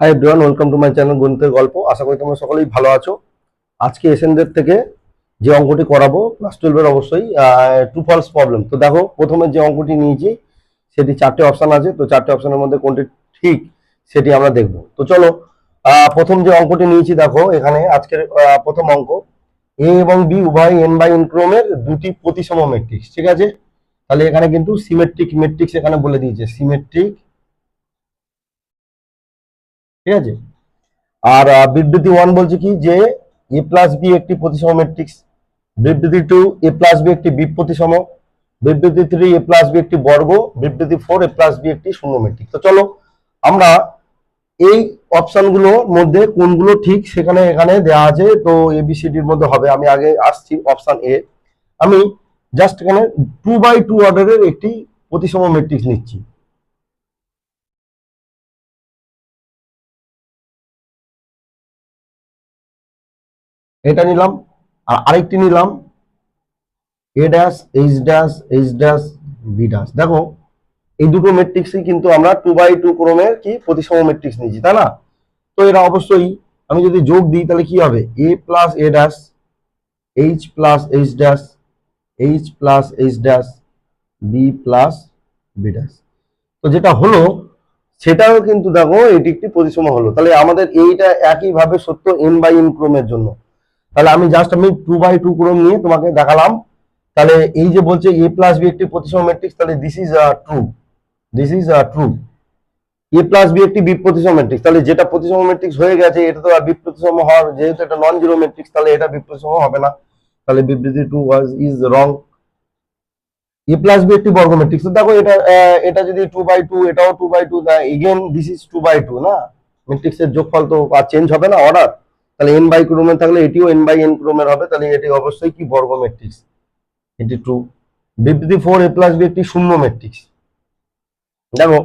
Hi everyone, welcome to my channel গণিতের গল্প। আশা করি তোমরা সকলেই ভালো আছো। আজকে এসএনদের থেকে যে অঙ্কটি করাবো ক্লাস 12-এর অবশ্যই ট্রু ফলস প্রবলেম। তো দেখো, প্রথমে যে অঙ্কটি নিয়েছি সেটি চারটে অপশন আছে। তো চারটে অপশনের মধ্যে কোনটি ঠিক সেটি আমরা দেখব। তো চলো, প্রথম যে অঙ্কটি নিয়েছি দেখো, এখানে আজকের প্রথম অঙ্ক, এ এবং বি উভয় এন বাই এন ক্রমের দুটি প্রতিসম ম্যাট্রিক্স। ঠিক আছে, তাহলে এখানে কিন্তু সিমেট্রিক ম্যাট্রিক্স এখানে বলে দিয়েছে, সিমেট্রিক। ঠিক আছে, আর বিবৃতি 1 বলছে কি যে এ প্লাস বি একটি প্রতিসম ম্যাট্রিক্স। বিবৃতি 2 এ প্লাস বি একটি বি প্রতিসম। বিবৃতি 3 এ প্লাস বি একটি বর্গ। বিবৃতি 4 এ প্লাস বি একটি শূন্য ম্যাট্রিক্স। তো চলো আমরা এই অপশনগুলোর মধ্যে কোনগুলো ঠিক সেখানে এখানে দেওয়া আছে। তো এবিসিডির মধ্যে হবে, আমি আগে আসছি অপশন এ। আমি জাস্ট এখানে 2x2 অর্ডারের একটি প্রতিসম ম্যাট্রিক্স নিচ্ছি। এটা নিলাম, আর আরেকটি নিলাম a dash h dash h dash b dash. দেখো, এই দুটো ম্যাট্রিক্সই কিন্তু আমরা 2x2 ক্রমের কি প্রতিসম ম্যাট্রিক্স নিয়েছি, তাই না? তো এরা অবশ্যই আমি যদি যোগ দিই তাহলে কি হবে, a plus a dash, h plus h dash, h plus h dash, b plus b dash. তো যেটা হলো সেটাও কিন্তু দেখো এটি একটি প্রতিসম হলো। তাহলে আমাদের এইটা একইভাবে সত্য এন বাই এন ক্রমের জন্য। তাহলে আমি 2x2 ক্রম নিয়ে তোমাকে দেখালাম। তাহলে এই যে বলছে এ প্লাস বি একটি প্রতিসম ম্যাট্রিক্স, তাহলে this is true, this is true. A plus B একটি বি প্রতিসম ম্যাট্রিক্স, তাহলে যেটা প্রতিসম ম্যাট্রিক্স হয়ে গেছে এটা তো আর বি প্রতিসম হওয়ার, যেহেতু এটা নন জিরো ম্যাট্রিক্স তাহলে এটা বি প্রতিসম হবে না। তাহলে বিবৃতি 2 is wrong. A plus B একটি বর্গ ম্যাট্রিক্স, দেখো এটা এটা যদি 2x2, এটাও 2x2, again this is 2x2 না, ম্যাট্রিক্সের যোগফল তো আর চেঞ্জ হবে না অর্ডার। তাহলে এন বাই ক্রমের থাকলে এটিও এন বাই এন ক্রমের হবে, তাহলে এটি অবশ্যই কি বর্গ ম্যাট্রিক্স, এটি ট্রু। বিবৃতি 4 এ প্লাস বি একটি শূন্য ম্যাট্রিক্স। দেখো,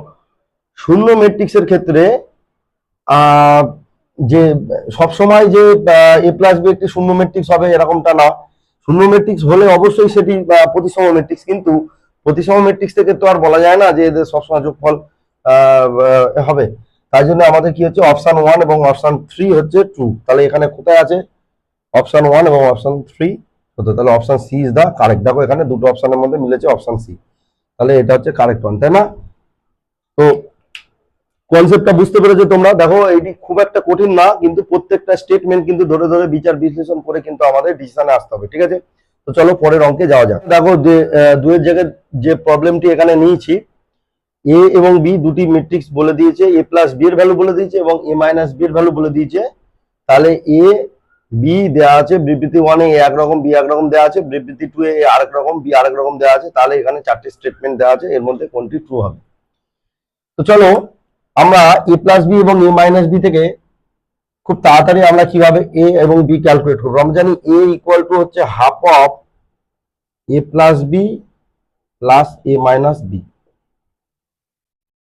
শূন্য ম্যাট্রিক্সের ক্ষেত্রে যে সবসময় যে এ প্লাস বি একটি শূন্য ম্যাট্রিক্স হবে এরকমটা না। শূন্য ম্যাট্রিক্স হলে অবশ্যই সেটি প্রতিসম ম্যাট্রিক্স, কিন্তু প্রতিসম ম্যাট্রিক্স থেকে তো আর বলা যায় না যে এদের সবসময় যোগফল হবে। তাই জন্য আমাদের কি হচ্ছে, অপশন 1 এবং অপশন 3 হচ্ছে ট্রু। তাহলে এখানে কোথায় আছে অপশন 1 এবং অপশন 3 হতো, তাহলে option C is the correct. দেখো এখানে দুটো অপশনের মধ্যে মিলেছে অপশন সি, তাহলে এটা হচ্ছে কারেক্ট ওয়ান, তাই না? তো কনসেপ্টটা বুঝতে পেরেছো তোমরা? দেখো এটি খুব একটা কঠিন না, কিন্তু প্রত্যেকটা স্টেটমেন্ট কিন্তু ধরে ধরে বিচার বিশ্লেষণ করে কিন্তু আমাদের ডিসিশনে আসতে হবে। ঠিক আছে, তো চলো পরের অঙ্কে যাওয়া যাক। দেখো দুয়ের জায়গায় যে প্রবলেমটি এখানে নিয়েছি, এ এবং বি দুটি ম্যাট্রিক্স বলে দিয়েছে, এ প্লাস বি এর ভ্যালু বলে দিয়েছে এবং এ মাইনাস বি এর ভ্যালু বলে দিয়েছে। তাহলে এ বি দেওয়া আছে, বিবৃতি 1 এ একরকম বি একরকম দেওয়া আছে, বিবৃতি 2 এ আরেক রকম বি আরেক রকম দেওয়া আছে। তাহলে এখানে চারটি স্টেটমেন্ট দেওয়া আছে, এর মধ্যে কোনটি ট্রু হবে? তো চলো আমরা এ প্লাস বি এবং এ মাইনাস বি থেকে খুব তাড়াতাড়ি আমরা কিভাবে এ এবং বি ক্যালকুলেট করবো। আমরা জানি এ ইকুয়াল টু হচ্ছে half of A plus B plus A minus B.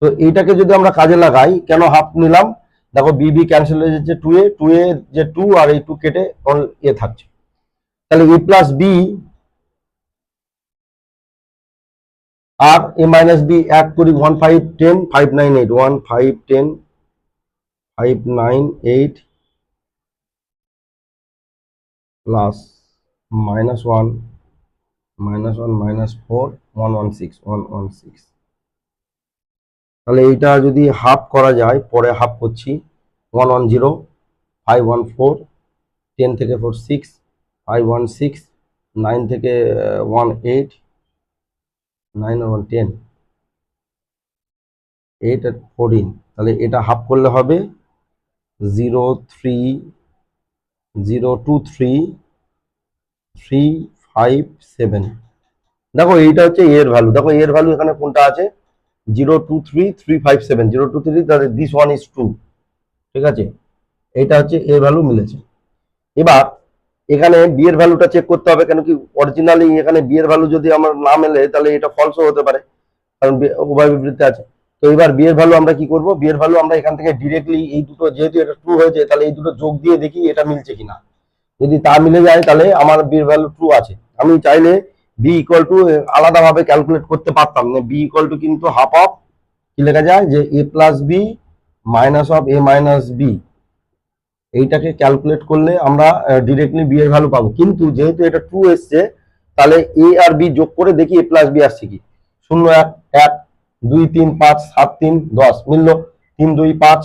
তো এইটাকে যদি আমরা কাজে লাগাই, কেন হাফ নিলাম, দেখো বি বি ক্যান্সেল হয়ে যাচ্ছে, টু এ যে 2 আর এই 2 কেটে এ থাকছে। তাহলে এ প্লাস বি আর এ মাইনাস বি এক করি, 1 5 10 5 9 8, 1 5 10 5 9 8 প্লাস -1 -1 -4 116 116। তাহলে এইটা যদি হাফ করা যায়, পরে হাফ করছি, 110 514 10 থেকে 4 6 516 9 থেকে 1 8 9 আর 1 10 8 আর 14। তাহলে এটা হাফ করলে হবে 0 3 0 2 3 3 5 7। দেখো এইটা হচ্ছে এর ভ্যালু, দেখো এর ভ্যালু এখানে কোনটা আছে, 0 2 3 3 5 7, 0 2 3, তাহলে দিস ওয়ান ইজ ট্রু। ঠিক আছে, এইটা হচ্ছে এর ভ্যালু মিলেছে। এবার এখানে বি এর ভ্যালুটা চেক করতে হবে, কেন কি অরিজিনালি এখানে বি এর ভ্যালু যদি আমার না মেলে তাহলে এটা ফলসও হতে পারে, কারণ উভয় বিবৃতি আছে। তো এবার বি এর ভ্যালু আমরা কি করব, বি এর ভ্যালু আমরা এখান থেকে ডিরেক্টলি এই দুটো, যেহেতু এটা ট্রু হয়েছে তাহলে এই দুটো যোগ দিয়ে দেখি এটা মিলছে কিনা। যদি তা মিলে যায় তাহলে আমার বি এর ভ্যালু ট্রু আছে। আমি চাইলে বি ইকুয়াল টু আলাদাভাবে ক্যালকুলেট করতে পারতাম না, বি ইকুয়াল টু কিন্তু হাফ অফ কি লেখা যায়, যে a plus b minus of a minus b, এইটাকে ক্যালকুলেট করলে আমরা ডিরেক্টলি বি এর ভ্যালু পাবো। কিন্তু যেহেতু এটা ট্রু এসছে, তাহলে এ আর বি যোগ করে দেখি এ প্লাস বি আসছে কি। 0 1 1 2 3 5 7 3 10 মিলল, 3 2 5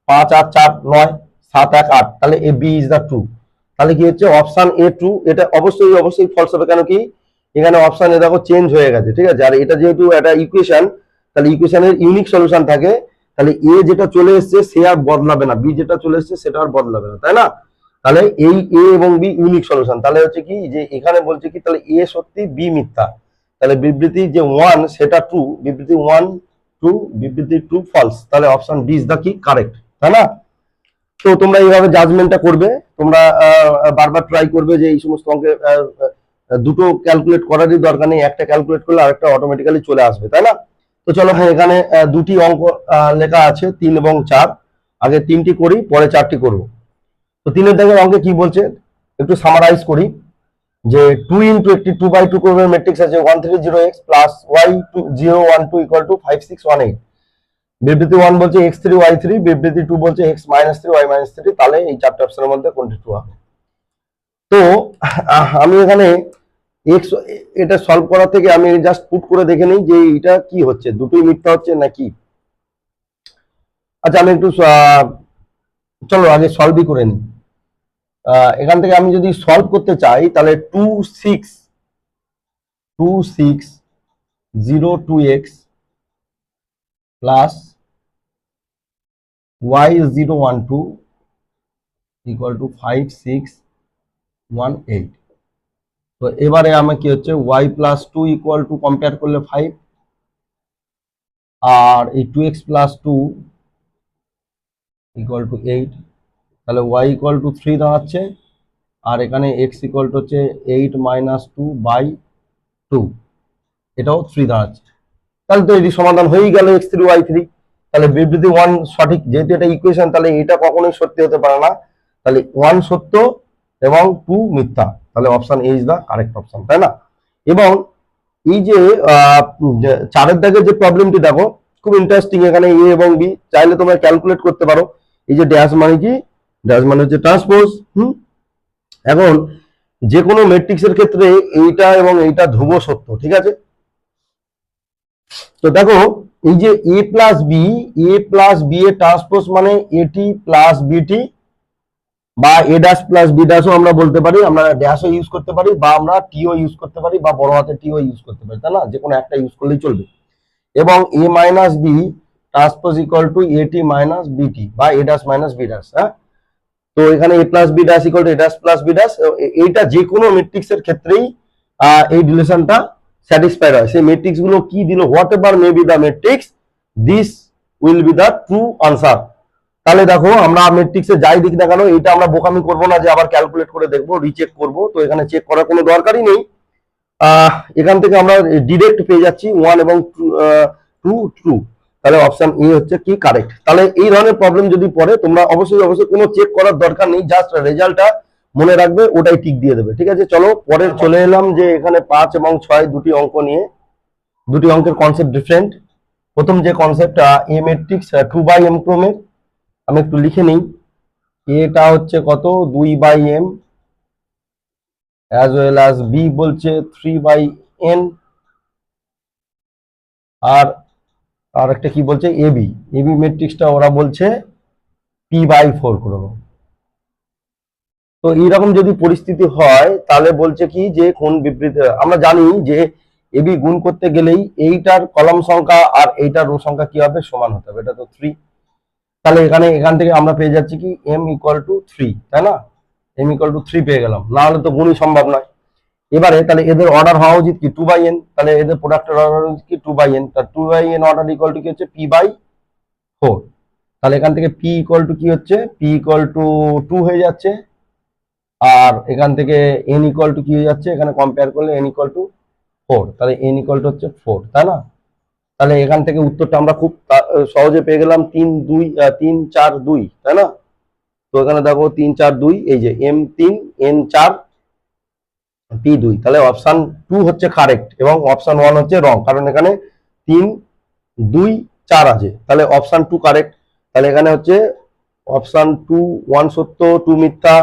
5 8 4 9 7 1 8, তাহলে A B is the true. তাহলে কি হচ্ছে অপশন এ ট্রু, এটা অবশ্যই অবশ্যই ফলস হবে। কেন কি এখানে অপশন এ দেখো চেঞ্জ হয়ে গেছে, ঠিক আছে। আর এটা যেহেতু একটা ইকুয়েশন, তাহলে ইকুয়েশনের ইউনিক সলিউশন থাকে, তাহলে এ যেটা চলে এসছে সে আর বদলাবে না, বি যেটা চলে এসছে সেটা আর বদলাবে না, তাই না। তাহলে এই এ এবং বি ইউনিক সলিউশন। তাহলে হচ্ছে কি যে এখানে বলছে কি, তাহলে এ সত্যি বি মিথ্যা, তাহলে বিবৃতি যে 1 সেটা ট্রু, বিবৃতি 1 ট্রু, বিবৃতি 2 ফলস, তাহলে অপশন ডি ইজ দা কি কারেক্ট, তাই না। তো তোমরা এইভাবে জাজমেন্টটা করবে, তোমরা বারবার ট্রাই করবে যে এই সমস্ত অঙ্কে দুটো ক্যালকুলেট করারই দরকার নেই, একটা ক্যালকুলেট করলে আরেকটা অটোমেটিক্যালি চলে আসবে, তাই না। তো চলো এখানে দুটি অঙ্ক লেখা আছে 3 এবং 4, আগে 3টি করি পরে 4টি করব। তো 3 দাগের অঙ্কে কি বলছে একটু সামারাইজ করি, যে 2 ইন্টু একটি 2/2 ক্রমের ম্যাট্রিক্স আছে 130x plus y012 equal to 5618। বিবৃতি 1 বলছে x3 y3, বিবৃতি 2 বলছে x - 3 y - 3, তাহলে এই চারটি অপশনের মধ্যে কোনটি ট্রু হবে। তো আমি এখানে x এটা সলভ করার থেকে আমি জাস্ট পুট করে দেখে নিই যে এটা কি হচ্ছে, দুটোই মিথ্যা হচ্ছে নাকি। আচ্ছা আমি একটু চলো আগে সলভই করে নিই। এখান থেকে আমি যদি সলভ করতে চাই তাহলে 2602x plus y012 equal to 5618। তো এবারে আমার কি হচ্ছে y plus 2 equal to compare করলে 5, আর এই 2x প্লাস 2 ইকুয়াল টু 8, তাহলে y ইকুয়াল টু 3 দাঁড়াচ্ছে, আর এখানে x ইকুয়াল টু হচ্ছে 8 - 2/2, এটাও 3 দাঁড়াচ্ছে। তাহলে তো এটি সমাধান হয়েই গেল x3 y3। তাহলে বিবৃতি 1 সঠিক, যেহেতু এটা ইকুয়েশন তাহলে এটা কখনোই সত্যি হতে পারে না, তাহলে 1 সত্য এবং 2 মিথ্যা, তাহলে option A is the correct option, তাই না। এবং এই যে 4 দাগের যে প্রবলেমটি দেখো খুব ইন্টারেস্টিং, এখানে এ এবং বি চাইলে তোমরা ক্যালকুলেট করতে পারো। এই যে ড্যাশ মানে কি, ড্যাশ মানে হচ্ছে ট্রান্সপোজ। এখন যে কোনো ম্যাট্রিক্সের ক্ষেত্রে এইটা এবং এইটা ধ্রুব সত্য, ঠিক আছে। তো দেখো এই যে এ প্লাস বি এর ট্রান্সপোজ মানে এটি প্লাস বিটি, বা এ ড্যাশ প্লাস বি ড্যাশও আমরা বলতে পারি, আমরা ড্যাশও ইউজ করতে পারি, বা আমরা টিও ইউজ করতে পারি, বা বড় হাতের টিও ইউজ করতে পারি, তাই না, যে কোনো একটা ইউজ করলেই চলবে। এবং a minus b transpose equal to a t minus b t বা a dash minus b dash. হ্যাঁ, তো এখানে a plus b dash equal to a dash plus b dash, এইটা যে কোনো ম্যাট্রিক্সের ক্ষেত্রেই এই রিলেশনটা স্যাটিসফাইড হয়। সেই ম্যাট্রিক্স গুলো কি দিল, what ever may be the matrix, this will be the true answer. তাহলে দেখো আমরা ম্যাট্রিক্সে যাই দিক না কেন, এটা আমরা বোকামি করবো না যে আবার ক্যালকুলেট করে দেখবো, রিচেক করবো, তো এখানে চেক করার কোনো দরকারই নেই। এখান থেকে আমরা ডিরেক্ট পেয়ে যাচ্ছি 1 এবং 2 ট্রু, তাহলে অপশন এ হচ্ছে কি কারেক্ট। তাহলে এই ধরনের প্রবলেম যদি পড়ে তোমরা অবশ্যই অবশ্যই কোনো চেক করার দরকার নেই, জাস্ট রেজাল্টটা মনে রাখবে, ওটাই টিক দিয়ে দেবে, ঠিক আছে। চলো পরে চলে এলাম যে এখানে 5 এবং 6 দুটি অঙ্ক নিয়ে, দুটি অঙ্কের কনসেপ্ট ডিফারেন্ট। প্রথম যে কনসেপ্টটা এ ম্যাট্রিক্স 2/m ক্রমের, আমি একটু লিখে নিই। এটা হচ্ছে কত 2/m, as well as B বলছে 3/n, আর একটা কি বলছে এবি ম্যাট্রিক্সটা ওরা বলছে p/4 ক্রমে। তো এইরকম যদি পরিস্থিতি হয় তাহলে বলছে কি যে কোন বিবৃতি, আমরা জানি যে এবি গুণ করতে গেলেই এইটার কলাম সংখ্যা আর এইটার রো সংখ্যা কি হবে, সমান হতে হবে, এটা তো 3। তাহলে এখান থেকে আমরা পেয়ে যাচ্ছি কি m = 3, তাই না, m = 3 পেয়ে গেলাম, না হলে তো গুণই সম্ভব নয়। এবারে তাহলে এদের অর্ডার হওয়া উচিত কি 2/n, তাহলে এদের প্রোডাক্টের অর্ডার উচিত কি 2/n, তা 2/n অর্ডার ইকুয়াল টু কি হচ্ছে p/4। তাহলে এখান থেকে p ইকুয়াল টু কি হচ্ছে, p ইকুয়াল টু 2 হয়ে যাচ্ছে, আর এখান থেকে n ইকুয়াল টু কি হয়ে যাচ্ছে, এখানে কম্পেয়ার করলে n ইকুয়াল টু 4, তাহলে n ইকুয়াল টু হচ্ছে 4, তাই না। তাহলে এখান থেকে উত্তরটা আমরা খুব সহজে পেয়ে গেলাম 3 4 2, তাই না। তো এখানে দেখো 3 4 2, এই যে m3 n4 p2, তাহলে অপশন 2 হচ্ছে কারেক্ট এবং অপশন 1 হচ্ছে রং, কারণ এখানে 3 2 4 আছে, তাহলে অপশন 2 কারেক্ট। তাহলে এখানে হচ্ছে অপশন 2 1 সত্য, 2 মিথ্যা,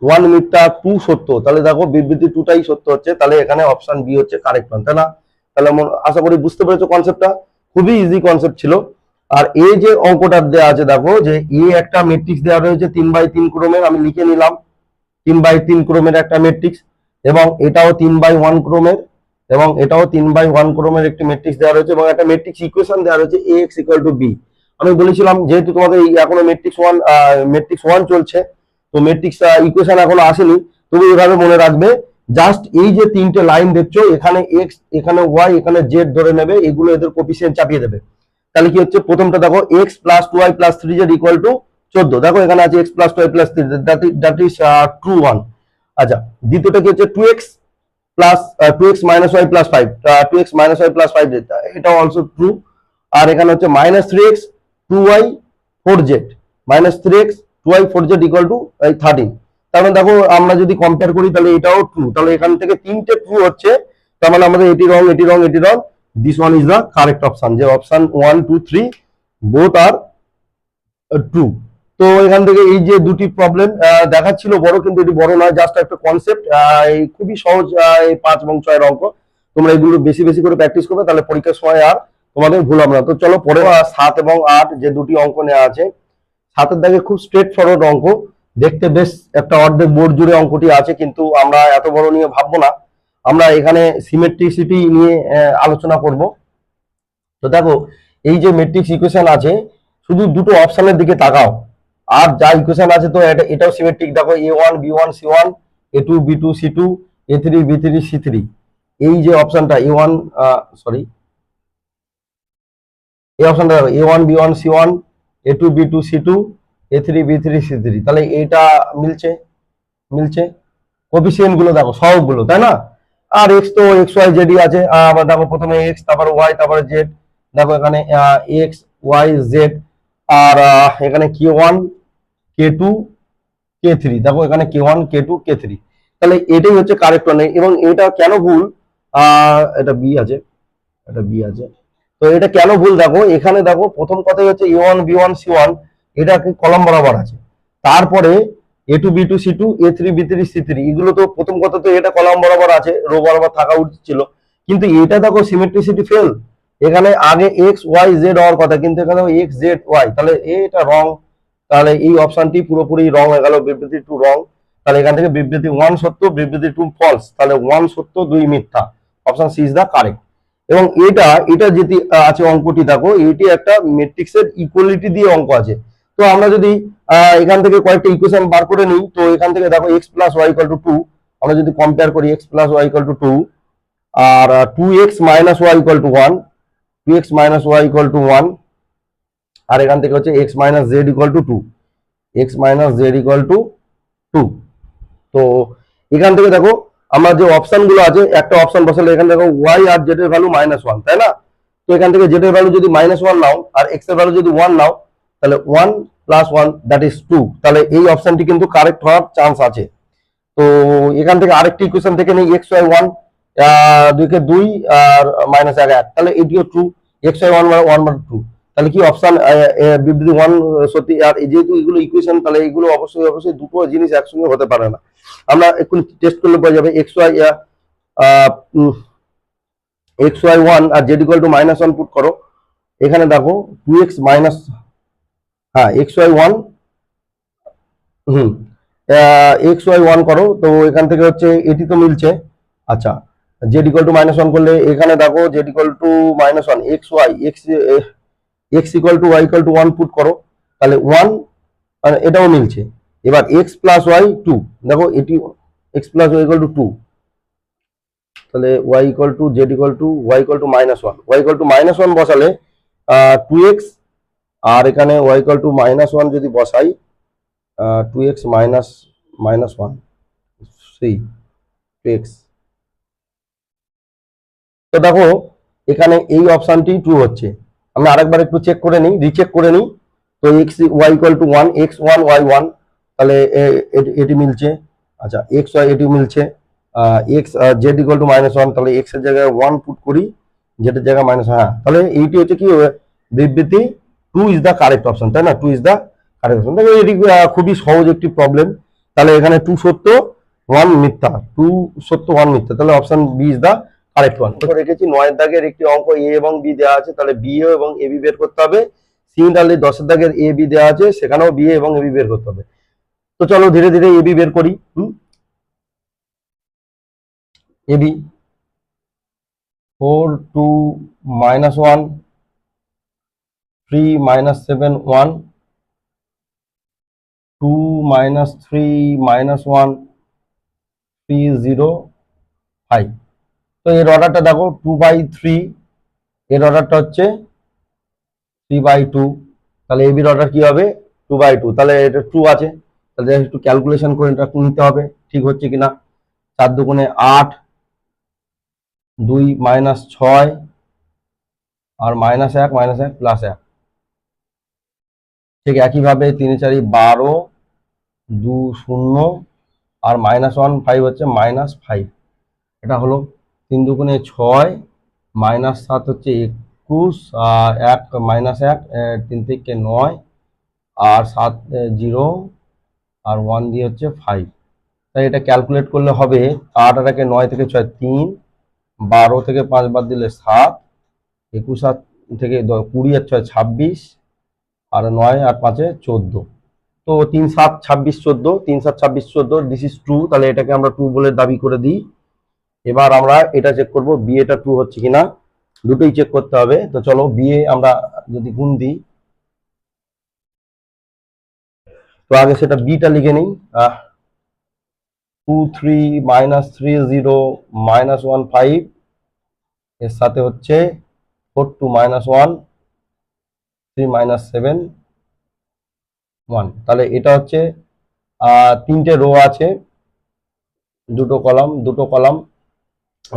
1 মিথ্যা, 2 সত্য। তাহলে দেখো বিবৃতি 2টাই সত্য হচ্ছে, তাহলে এখানে অপশন বি হচ্ছে কারেক্ট ওয়ান, তাই না? তাহলে আশা করি বুঝতে পেরেছো কনসেপ্টটা, খুবই ইজি কনসেপ্ট ছিল। আর এই যে অঙ্কটা দেওয়া আছে দেখো, যে এ একটা ম্যাট্রিক্স দেওয়া রয়েছে 3x3 ক্রমের, আমি লিখে নিলাম 3x3 ক্রমের একটা ম্যাট্রিক্স, এবং এটাও 3x1 ক্রমের, এবং এটাও 3x1 ক্রমের একটি ম্যাট্রিক্স দেওয়া রয়েছে, এবং একটা ম্যাট্রিক্স ইকুয়েশন দেওয়া রয়েছে ax = b। আমি বলেছিলাম যেহেতু তোমাদের এখনো ম্যাট্রিক্স ওয়ান চলছে, তো ম্যাট্রিক্স ইকুয়েশন এখনো আসেনি, তুমি এভাবে মনে রাখবে, জাস্ট এই যে তিনটে লাইন দেখছো, এখানে এক্স, এখানে ওয়াই, এখানে জেড ধরে নেবে, এগুলো এদের কোফিসিয়েন্ট চাপিয়ে দেবে। তাহলে কি হচ্ছে, প্রথমটা দেখো X plus 2y plus 3z equal to 14, দেখো এখানে আছে X plus 2y plus 3z, that is true one. আচ্ছা, দ্বিতীয়টা কি হচ্ছে 2x plus 2x minus Y plus 5, 2x minus Y plus 5, এটাও অলসো ট্রু। আর এখানে হচ্ছে minus 3x 2y 4z, minus 3x 2y 4z equal to 13। তার মানে দেখো আমরা যদি কম্পেয়ার করি তাহলে এটাও ট্রু, তাহলে এখান থেকে তিনটে ট্রু হচ্ছে, তার মানে আমাদের এটি রং, এটি রং, এটি wrong, this one is the correct option, যে অপশন 1 2 3 বোথ আর ট্রু। তো এখান থেকে এই যে দুটি প্রবলেম দেখাচ্ছিল বড়, কিন্তু এটি বড় নয়, জাস্ট একটা কনসেপ্ট, খুবই সহজ, এই 5 এবং 6 অঙ্ক, তোমরা এগুলো বেশি বেশি করে প্র্যাকটিস করবে, তাহলে পরীক্ষার সময় আর তোমাদের ভুল হবে না। তো চলো পরে 7 এবং 8 যে দুটি অঙ্ক নেওয়া আছে, 7-এর দাগে খুব স্ট্রেট ফরওয়ার্ড অঙ্ক, দেখতে বেশ একটা অর্ধেক বোর্ড জুড়ে অঙ্কটি আছে, কিন্তু আমরা এত বড় নিয়ে ভাববো না, আমরা এখানে সিমেট্রিসিটি নিয়ে আলোচনা করব। তো দেখো এই যে ম্যাট্রিক্স ইকুয়েশন আছে, শুধু দুটো অপশনের দিকে তাকাও, আর যা ইকুয়েশন আছে তো এটাও সিমেট্রিক, দেখো a1 b1 c1, a2 b2 c2, a3 b3 c3, এই যে অপশনটা a1, সরি, এই অপশনটা দেখো a1 b1 c1, a2 b2 c2, a3 b3 c3, তাহলে এটা মিলছে, মিলছে কোফিসিয়েন্ট গুলো দেখো সবগুলো, তাই না? আর এক্স তো এক্স ওয়াই জেডই আছে, আবার দেখো প্রথমে এক্স, তারপর ওয়াই, তারপর জেড, দেখো এখানে এক্স ওয়াই জেড, আর এখানে k1 k2 k3, দেখো এখানে k1 k2 k3, তাহলে এটাই হচ্ছে কারেক্ট ওয়ান। এবং এটা কেন ভুল, এটা বি আছে, এটা বি আছে, তো এটা কেন ভুল দেখো, এখানে দেখো প্রথম কথাই হচ্ছে a1 b1 c1, এটা কলাম বরাবর আছে, তারপরে a2 b2 c2, a3 b3 c3, এগুলো তো প্রথম কথা তো এটা কলাম বরাবর আছে, রো বরাবর থাকা উচিত ছিল, কিন্তু এটা দেখো সিমেট্রিসিটি ফেল, এখানে আগে এক্স ওয়াই জেড হওয়ার কথা, কিন্তু এখানে এক্স জেড ওয়াই, তাহলে এটা রং, তাহলে এই অপশনটি পুরোপুরি রং হয়ে গেল, বিবৃতি 2 রং। তাহলে এখান থেকে বিবৃতি 1 সত্য, বিবৃতি 2 ফলস, তাহলে 1 সত্য 2 মিথ্যা, option C is the correct. এবং এটা এটা যেটি আছে অঙ্কটি দেখো, এটি একটা ম্যাট্রিক্সের ইকুয়ালিটি দিয়ে অঙ্ক আছে। তো আমরা যদি এখান থেকে কয়েকটা ইকুয়েশন বার করে নিই, তো এখান থেকে দেখো x plus Y equal to 2, আমরা যদি কম্পেয়ার করি x plus Y equal to 2, আর 2x minus Y equal to 1, 2x minus Y equal to 1, আর এখান থেকে হচ্ছে x minus Z equal to 2, x minus Z equal to 2। তো এখান থেকে দেখো আমরা যে অপশন গুলো আছে, একটা অপশন বসালে এখানে দেখো y আর z এর ভ্যালু -1, তাই না? তো এখান থেকে z এর ভ্যালু যদি -1 নাও, আর x এর ভ্যালু যদি 1 নাও, তাহলে 1 প্লাস 1 দ্যাট ইজ 2, তাহলে এই অপশনটি কিন্তু কারেক্ট হওয়ার চান্স আছে। তো এখান থেকে আরেকটি ইকুয়েশন থেকে নেই x y 1, 2 কে 2 আর -1 1, তাহলে এটিও ট্রু, x y 1 1 2, তাহলে কি অপশন বিবৃতি 1 সত্যি। আর যেহেতু এগুলো ইকুয়েশন, তাহলে এগুলো অবশ্যই অবশ্যই দুটো জিনিস একসঙ্গে হতে পারে না, আমরা একটু টেস্ট করলে পাওয়া যাবে। x y 1 আর z ইকুয়াল টু -1 পুট করো, এখানে দেখো 2x মাইনাস, হ্যাঁ x y 1, x y 1 করো, তো এখান থেকে হচ্ছে এটি তো মিলছে। আচ্ছা, z ইকুয়াল টু -1 করলে এখানে দেখো z equal to -1, x y x equal to y equal to 1 put করো, তাহলে 1, এটাও মিলছে। এবার x প্লাস ওয়াই 2, দেখো এটি x plus Y equal to 2, তাহলে y equal to z equal to y equal to -1, y equal to -1 বসালে 2x, আর এখানে y ইকুয়াল টু -1 যদি বসাই, 2x মাইনাস -1 3x, তো দেখো এখানে এই অপশনটি ট্রু হচ্ছে। আমরা আরেকবার একটু চেক করে নিই, রিচেক করে নিই। তো x y equal to 1, x 1 y 1, তাহলে এটি মিলছে। আচ্ছা, x y এটি মিলছে। x z ইকুয়াল টু -1, তাহলে x এর জায়গায় 1 পুট করি, z এর জায়গায় -, হ্যাঁ, তাহলে এইটি হচ্ছে কি বিবৃতি two is the correct option, তাই না? Two is the correct option. দেখো এটি খুবই সহজ একটি প্রবলেম। তাহলে এখানে টু সত্য, ওয়ান মিথ্যা, টু সত্য, ওয়ান মিথ্যা, তাহলে option B is the correct one. তো রেখেছি 9 দাগের একটি অঙ্ক এ এবং বি দেওয়া আছে, তাহলে বি এবং এ বি বের করতে হবে। সিমিলারলি 10 দাগের এ বি দেওয়া আছে, সেখানেও বি এবং এ বি বের করতে হবে। তো চলো ধীরে ধীরে এ বি বের করি। A B 4 2 -1 3 -7 1 2 -3 -1 3 0 5। তো এর অর্ডারটা দেখো 2/3, এর অর্ডারটা হচ্ছে 3/2, তাহলে এবির অর্ডার কি হবে 2/2, তাহলে এটা 2 আছে, তাহলে একটু ক্যালকুলেশন করে এটা নিতে হবে ঠিক হচ্ছে কিনা। 4 দুগুণে 8, 2 -6 আর -1 +1, ঠিক একইভাবে 3 4 12, 2 0 আর -1 5 হচ্ছে -5, এটা হলো 3 দুগুণে 6, -7 হচ্ছে 21 আর 1 -1 3 থেকে 9 আর 7 0 আর 1 দিয়ে হচ্ছে 5। তাই এটা ক্যালকুলেট করলে হবে 8 আর 1 9 থেকে 6 3, 12 থেকে 5 বাদ দিলে 7, 21 থেকে 20 আর 6 26 আর 9 আর 5 14। তো 3 7 26 14, 3 7 26 14, দিস ইজ ট্রু, তাহলে এটাকে আমরা ট্রু বলে দাবি করে দিই। এবার আমরা এটা চেক করব বি এটা ট্রু হচ্ছে কিনা, দুটোই চেক করতে হবে। তো চলো বি এ আমরা যদি গুণ দিই, তো আগে সেটা বিটা লিখে নিই। 2 3 -3 0 -1 5, এর সাথে হচ্ছে 4 2 -1 3 -7 1, তাহলে এটা হচ্ছে তিনটে রো আছে, দুটো কলাম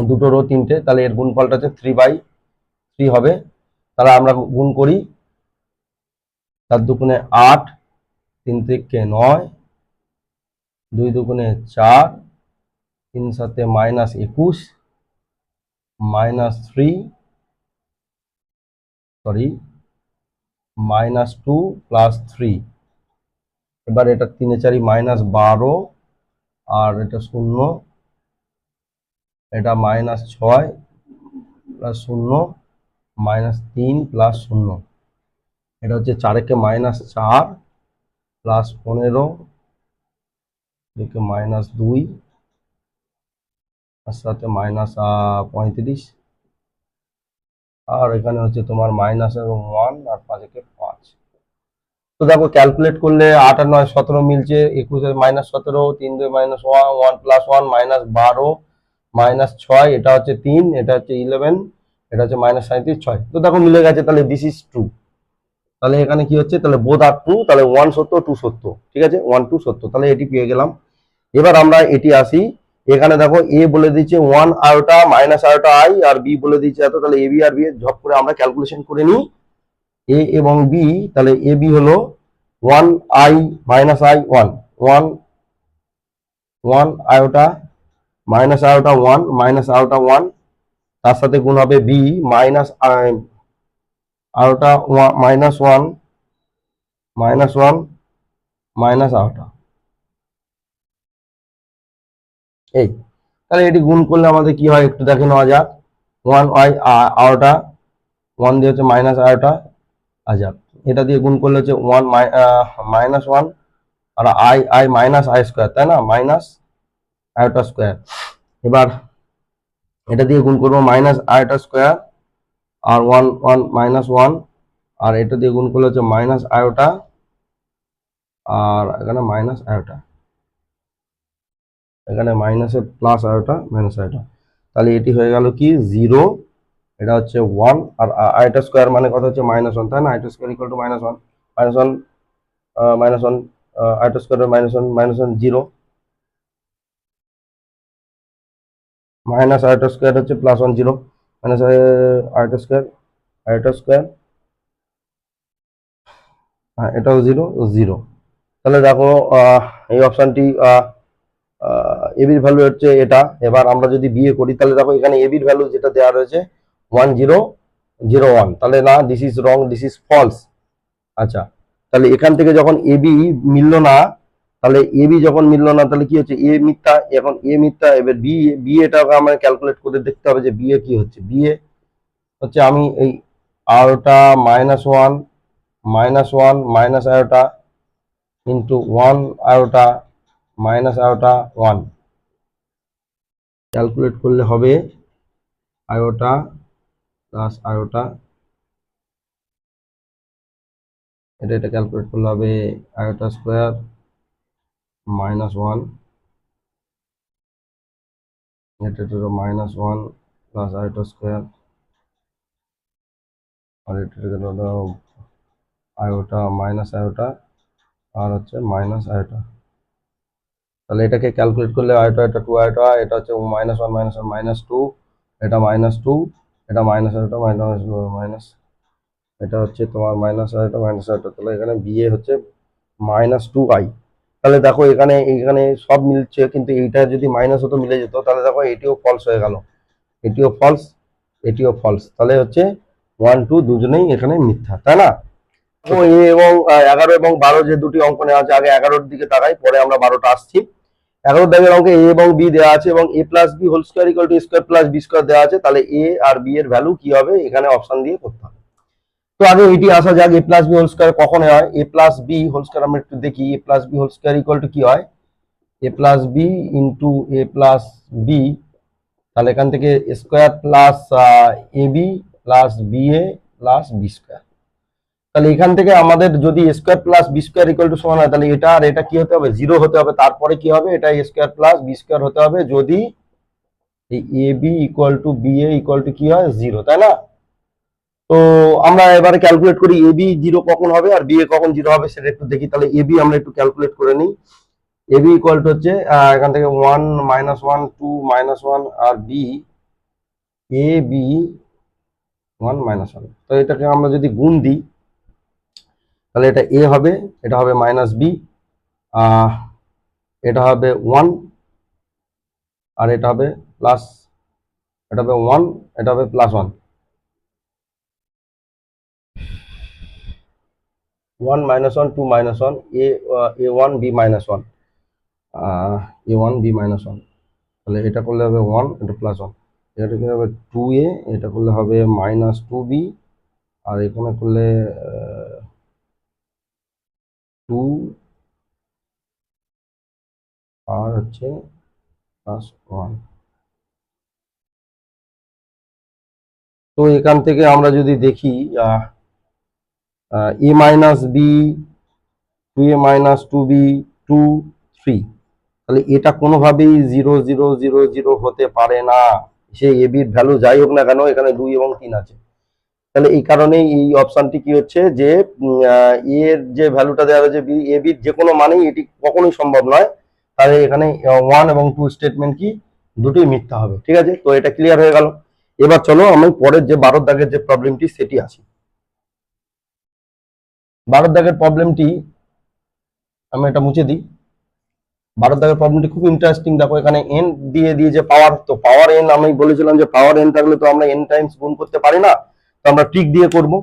দুটো রো তিনটে, তাহলে এর গুণফলটা হচ্ছে 3/3 হবে। তাহলে আমরা গুণ করি, 4 দুগুণে 8, 3 থেকে 9, 2 দুগুণে 4, 3 সাথে -21 -2 + 3। এবার এটা 3 4 -12 আর এটা 0, এটা -6 + 0 -3 + 0, এটা হচ্ছে 4 কে -4 + 15 একে -2 আর সাথে -35, আর এখানে হচ্ছে তোমার -1 আর 5 কে 5। তো দেখো ক্যালকুলেট করলে 8 আর 9 17 মিলছে, 21 -17, 3 2 -1 1 + 1 -12 -6, এটা হচ্ছে 3, এটা হচ্ছে 11, এটা হচ্ছে -37 6। তো দেখো মিলে গেছে, তাহলে দিস ইজ ট্রু। তাহলে এখানে কি হচ্ছে, তাহলে বোথ আর ট্রু, তাহলে 1 সত্য 2 সত্য, ঠিক আছে 1 2 সত্য, তাহলে এটি পেয়ে গেলাম। এবার আমরা এটি আসি, এখানে দেখো এ বলে দিচ্ছে 1 আয়োটা -আয়োটা i আর বি বলে দিচ্ছে এত, তাহলে এ বি আর বি এর ঝপ করে আমরা ক্যালকুলেশন করে নিই এ এবং বি। তাহলে এ বি হলো 1i -i 1 1 1 iota iota 1 iota 1, তার সাথে গুণ হবে বি আয়োটা -1 আয়োটা, এই। তাহলে এটি গুণ করলে আমাদের কি হয় একটু দেখে নেওয়া যাক। 1 আয়োটা 1 দিয়ে হচ্ছে আয়োটা, আচ্ছা এটা দিয়ে গুণ করলে হচ্ছে 1 -1 আর i -i স্কোয়ার, তাই না, আয়োটা স্কোয়ার। এবার এটা দিয়ে গুণ করবো আয়োটা স্কোয়ার আর 1 1 -1, আর এটা দিয়ে গুণ করলে হচ্ছে আয়োটা আর এখানে আয়োটা, এখানে মাইনাসে প্লাস আয়োটা আয়োটা, তাহলে এটি হয়ে গেল কি 0, এটা হচ্ছে 1 আর আয়োটা স্কোয়ার মানে কত হচ্ছে -1, তাই না, iota square equal to -1 -1 iota square -1 0 iota square হচ্ছে +1 0 আয়োটা স্কোয়ার এটাও 0 0। তাহলে দেখো এই অপশনটি এবির ভ্যালু হচ্ছে এটা। এবার আমরা যদি বিয়ে করি, তাহলে দেখো এখানে এবির ভ্যালু যেটা দেওয়া রয়েছে 1001, তাহলে না, this is wrong, this is false. আচ্ছা, তাহলে এখান থেকে যখন এ বি মিললো না, তাহলে এ বি যখন মিললো না তাহলে কি হচ্ছে, এ মিথ্যা, এখন এ মিথ্যা, এবার বি, বি এটাকে আমাকে ক্যালকুলেট করে দেখতে হবে যে বি এ কি হচ্ছে। বি এ হচ্ছে আমি এই iota -1 -1 minus iota into 1 iota minus iota 1 calculate করলে হবে আয়োটা প্লাস আয়োটা, এটা ক্যালকুলেট করলে হবে আয়োটা স্কোয়ার -1, এটা -1 প্লাস আয়োটা স্কোয়ার, আর এটা হলো আয়োটা মাইনাস আয়োটা আর হচ্ছে মাইনাস আয়োটা। তাহলে এটাকে ক্যালকুলেট করলে আয়োটা, এটা 2 আয়োটা, এটা হচ্ছে -1 -1 -2, এটা -2, এটা মাইনাস আয়োটা মাইনাস, এটা হচ্ছে তোমার মাইনাস আয়োটা মাইনাস আয়োটা, তাহলে এখানে বিএ হচ্ছে -2i। তাহলে দেখো এখানে এখানে সব মিলছে, কিন্তু এইটা যদি মাইনাস হতো মিলে যেত, তাহলে দেখো এটিও ফলস হয়ে গেল, এটিও ফলস, এটিও ফলস, তাহলে হচ্ছে 1 2 দুজনেই এখানে মিথ্যা, তাই না? তো এ এবং 11 এবং 12 যে দুটি অঙ্ক নেওয়া আছে, আগে 11-র দিকে তাকাই, পরে আমরা 12টা আসছি। 11 দাগের অঙ্কে এ এবং বি দেওয়া আছে এবং a plus b whole square equal to square plus b square দেওয়া আছে, তাহলে এ আর বি এর ভ্যালু কি হবে এখানে অপশন দিয়ে করতে হবে। তো আগে এটি আসা যাক, a plus b whole square কখন হয়, a plus b whole square আমরা একটু দেখি, a plus b whole square equal to কি হয়, a plus b into a plus b, তাহলে এখান থেকে square plus a b plus b a plus b square. তাহলে এখান থেকে আমাদের যদি square plus b square equal to সমান হয়, তাহলে এটা আর এটা কি হতে হবে, 0 হতে হবে, তারপরে কি হবে, এটা স্কোয়ার প্লাস বি স্কোয়ার হতে হবে যদি এই a b equal to b a equal to কি হয়, 0, তাই না? তো আমরা এবারে ক্যালকুলেট করি এ বি 0 কখন হবে আর বি এ কখন 0 হবে সেটা একটু দেখি। তাহলে এ বি আমরা একটু ক্যালকুলেট করে নিই। এ বি ইকুয়াল টু হচ্ছে এখান থেকে 1 -1 2 -1 আর বি এ বি 1 -1, তো এটাকে আমরা যদি গুণ দিই তাহলে এটা এ হবে, এটা হবে মাইনাস বি, এটা হবে 1 আর এটা হবে প্লাস, এটা হবে 1, এটা হবে +1, 1 -1 2 -1 a1 b -1, a1 b -1, তাহলে এটা করলে হবে 1, এটা +1, এটা করলে হবে 2a, এটা করলে হবে -2b, আর এখানে করলে 2 আর হচ্ছে +1। তো এখান থেকে আমরা যদি দেখি a minus B 2a minus 2b 2 3, তাহলে এটা কোনোভাবেই 0 0 0 0 হতে পারে না, সে এ বির ভ্যালু যাই হোক না কেন এখানে 2 এবং 3 আছে। তাহলে এই কারণেই এই অপশনটি কি হচ্ছে যে এর যে ভ্যালুটা দেওয়া হয়েছে এ বির যে কোনো মানেই এটি কখনোই সম্ভব নয়, তাহলে এখানে 1 এবং 2 স্টেটমেন্ট কি দুটোই মিথ্যা হবে। ঠিক আছে, তো এটা ক্লিয়ার হয়ে গেল। এবার চলো আমি পরের যে 12 দাগের যে প্রবলেমটি সেটি আসি। 12 দাগের প্রবলেমটি আমি এটা মুছে দিই। 12 দাগের প্রবলেমটি খুব ইন্টারেস্টিং, দেখো এখানে এন দিয়ে দিয়েছে পাওয়ার, তো পাওয়ার এন আমি বলেছিলাম যে পাওয়ার এন থাকলে তো আমরা এন টাইমস গুণ করতে পারি না, তো আমরা ট্রিক দিয়ে করব।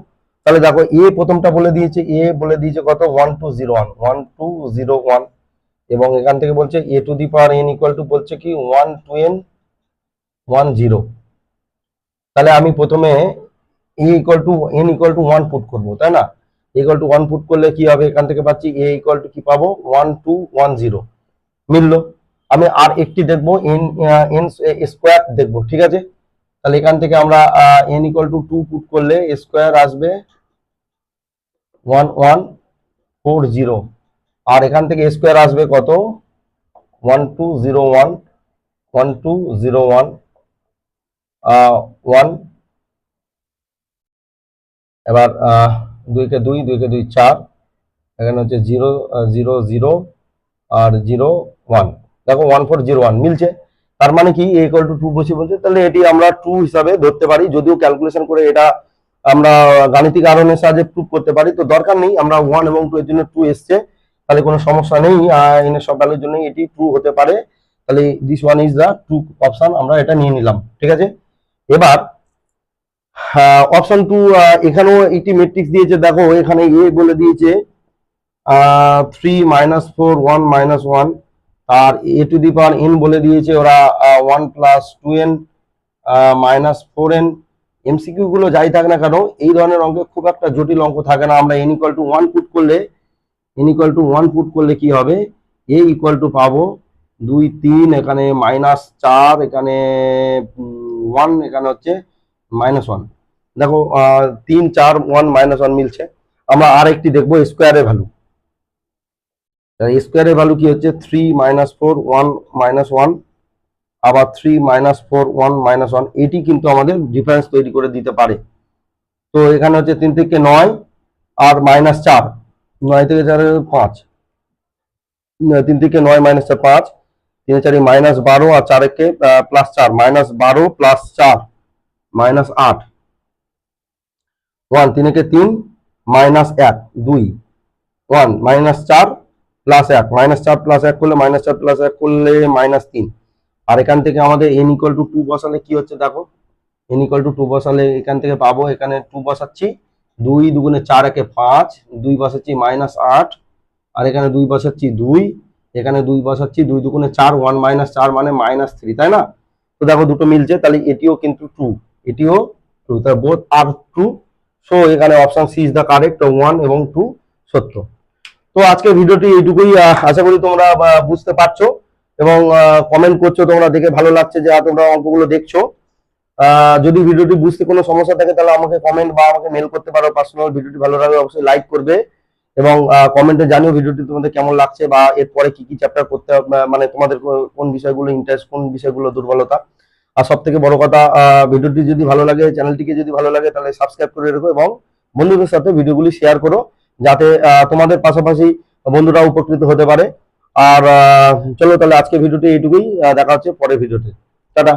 তাহলে দেখো এ প্রথমটা বলে দিয়েছে, এ বলে দিয়েছে কত 1201 1201, এবং এখান থেকে বলছে a to the power n equal to বলছে কি 1 2 n 10। তাহলে আমি প্রথমে a equal to n equal to 1 put করবো, তাই না? ইকুয়াল টু 1 পুট করলে কি হবে, এখান থেকে পাচ্ছি এ ইকুয়াল টু কি পাবো 1210, মিললো। আমি আর একটি দেখবো এন এন স্কোয়ার দেখবো, ঠিক আছে? তাহলে এখান থেকে আমরা এন ইকুয়াল টু 2 পুট করলে স্কোয়ার আসবে 1140, আর এখান থেকে স্কোয়ার আসবে কত 1201 1201 1, এবার 2 কে 2 2 কে 2 4, এখানে হচ্ছে 0 0 0 আর 0 1, দেখো 1401 মিলছে। তার মানে কি এ ইকুয়াল টু 2 বসে বলছে, তাহলে এটি আমরা 2 হিসাবে ধরতে পারি, যদিও ক্যালকুলেশন করে এটা আমরা গাণিতিক আহরণের সাহায্যে প্রুভ করতে পারি, তো দরকার নেই, আমরা 1 এবং 2 এর জন্য 2 এসছে, তাহলে কোনো সমস্যা নেই, এন এর সব ভ্যালুর জন্য এটি ট্রু হতে পারে। তাহলে this one is the true option, আমরা এটা নিয়ে নিলাম, ঠিক আছে? এবার অপশন 2 এখানেও একটি ম্যাট্রিক্স দিয়েছে, দেখো এখানে এ বলে দিয়েছে 3 -4 1 -1, আর এ টু দি পাওয়ার n বলে দিয়েছে ওরা 1 + 2n -4n। এমসিকিউ গুলো যাই থাক না কেন এই ধরনের অঙ্কে খুব একটা জটিল অঙ্ক থাকে না। আমরা n = 1 পুট করলে কি হবে, a = পাবো 2 3, এখানে -4, এখানে 1, এখানে হচ্ছে -1। দেখো 3 4 1 -1 মিলছে। আমরা আর একটি দেখবো স্কোয়ারের ভ্যালু। স্কোয়ারের ভ্যালু কি হচ্ছে 3 -4 1 -1, আবার 3 -4 1 -1। এটি কিন্তু আমাদের ডিফারেন্স তৈরি করে দিতে পারে। তো এখানে হচ্ছে 3 থেকে 9 আর -4, 9 থেকে 4 5, 3 থেকে 9 -4 5, 3 4 -12 আর 4 কে +4, -12 + 4 -8, 1 3 के 3 -1 2 1 -4 + 1 -4 + 1 করলে -4 + 1 করলে -3। আর এখান থেকে আমাদের n = 2 বসালে কি হচ্ছে দেখো, n = 2 বসালে এখান থেকে পাবো, এখানে 2 বসাচ্ছি, 2 2 4 1 5, 2 বসাচ্ছি -8, আর এখানে 2 বসাচ্ছি 2, এখানে 2 বসাচ্ছি, 2 2 4 1 -4 মানে -3, তাই না? তো দেখো দুটো মিলছে, তাহলে এটিও কিন্তু 2, এটিও 2, তাহলে বোথ আর 2। সো এখানে option C is the correct, 1 এবং 2 সত্য। তো আজকের ভিডিওটি এইটুকুই, আশা করি তোমরা বুঝতে পারছো এবং কমেন্ট করছো, তোমরা দেখে ভালো লাগছে যে তোমরা অঙ্কগুলো দেখছো। যদি ভিডিওটি বুঝতে কোনো সমস্যা থাকে তাহলে আমাকে কমেন্ট বা আমাকে মেল করতে পারো পার্সোনাল। ভিডিওটি ভালো লাগলে অবশ্যই লাইক করবে এবং কমেন্টে জানিও ভিডিওটি তোমাদের কেমন লাগছে বা এরপরে কি কি চ্যাপ্টার করতে হবে, মানে তোমাদের কোন বিষয়গুলো ইন্টারেস্ট, কোন বিষয়গুলো দুর্বলতা। আর সব থেকে বড় কথা, ভিডিওটি যদি ভালো লাগে, চ্যানেলটিকে যদি ভালো লাগে তাহলে সাবস্ক্রাইব করে রেখো এবং বন্ধুদের সাথে ভিডিওগুলি শেয়ার করো, যাতে তোমাদের পাশাপাশি বন্ধুরা উপকৃত হতে পারে। আর চলো তাহলে আজকে ভিডিওটি এইটুকুই, দেখা হচ্ছে পরের ভিডিওতে। টাটা।